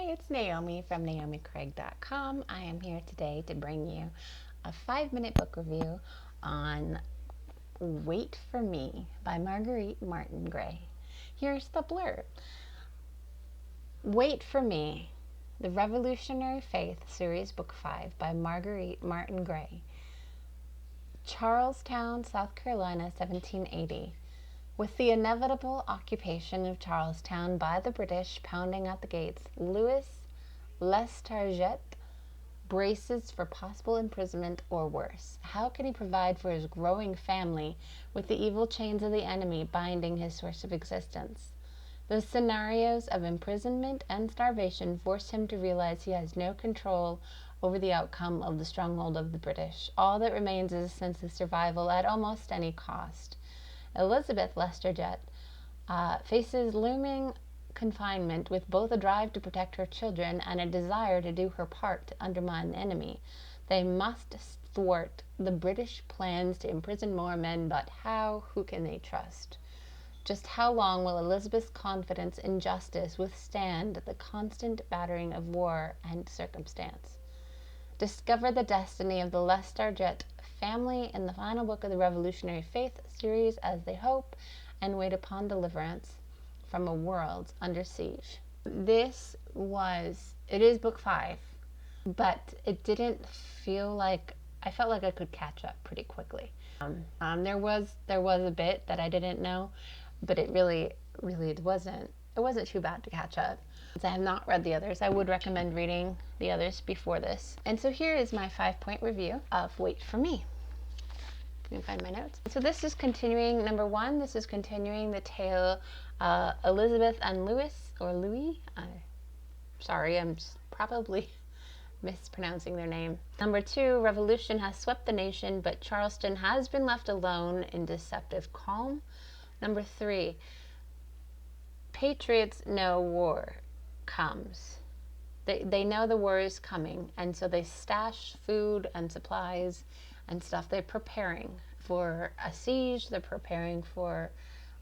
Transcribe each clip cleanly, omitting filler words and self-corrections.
it's Naomi from naomicraig.com. I am here today to bring you a 5-minute book review on Wait for Me by Marguerite Martin Gray. Here's the blurb. Wait for Me, The Revolutionary Faith Series Book 5 by Marguerite Martin Gray. Charlestown, South Carolina, 1780. With the inevitable occupation of Charlestown by the British pounding at the gates, Louis Lestarget braces for possible imprisonment or worse. How can he provide for his growing family with the evil chains of the enemy binding his source of existence? The scenarios of imprisonment and starvation force him to realize he has no control over the outcome of the stronghold of the British. All that remains is a sense of survival at almost any cost. Elizabeth Lestarget faces looming confinement with both a drive to protect her children and a desire to do her part to undermine the enemy. They must thwart the British plans to imprison more men, but how? Who can they trust? Just how long will Elizabeth's confidence in justice withstand the constant battering of war and circumstance? Discover the destiny of the Lestarget family in the final book of the Revolutionary Faith series as they hope and wait upon deliverance from a world under siege. It is book 5, but it didn't feel like, I felt like I could catch up pretty quickly. There was a bit that I didn't know, but it really wasn't too bad to catch up. Since I have not read the others, I would recommend reading the others before this. And so here is my 5-point review of Wait for Me. You can find my notes. So this is continuing, number 1, this is continuing the tale Elizabeth and Louis. Sorry, I'm probably mispronouncing their name. Number 2, revolution has swept the nation, but Charleston has been left alone in deceptive calm. Number 3, patriots know war comes. They know the war is coming, and so they stash food and supplies and stuff. They're preparing for a siege. They're preparing for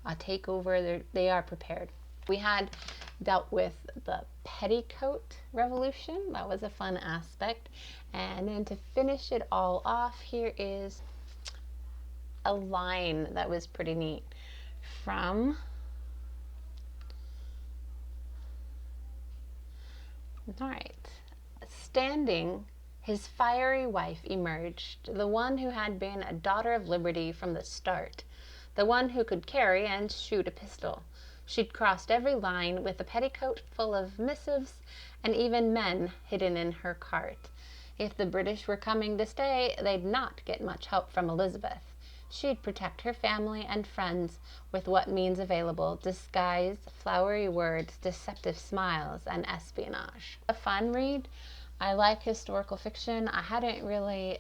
a takeover. They are prepared. We had dealt with the petticoat revolution. That was a fun aspect. And then to finish it all off, here is a line that was pretty neat from Standing, his fiery wife emerged, the one who had been a daughter of liberty from the start, the one who could carry and shoot a pistol. She'd crossed every line with a petticoat full of missives and even men hidden in her cart. If the British were coming to stay, they'd not get much help from Elizabeth. She'd protect her family and friends with what means available: disguise, flowery words, deceptive smiles, and espionage. A fun read. I like historical fiction. I haven't read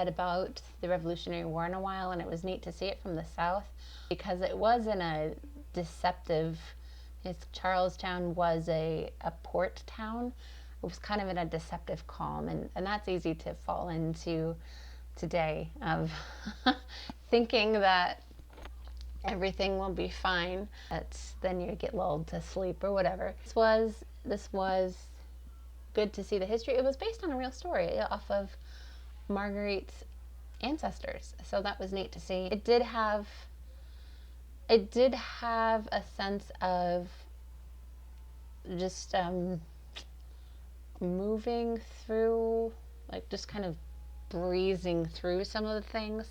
about the Revolutionary War in a while, and it was neat to see it from the South because it was in a deceptive, Charlestown was a port town. It was kind of in a deceptive calm, and that's easy to fall into today, of thinking that everything will be fine. Then you get lulled to sleep or whatever. This was good to see the history. It was based on a real story off of Marguerite's ancestors, so that was neat to see. It did have a sense of just moving through, like just kind of breezing through some of the things.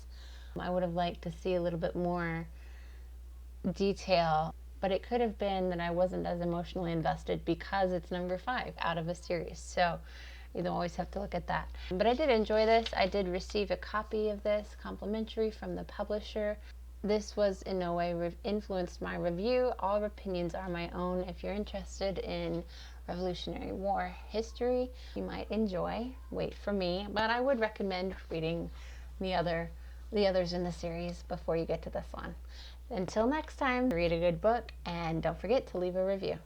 I would have liked to see a little bit more detail, but it could have been that I wasn't as emotionally invested because it's number 5 out of a series. So you don't always have to look at that. But I did enjoy this. I did receive a copy of this complimentary from the publisher. This was in no way influenced my review. All opinions are my own. If you're interested in Revolutionary War history, you might enjoy Wait for Me, but I would recommend reading the others in the series before you get to this one. Until next time, read a good book and don't forget to leave a review.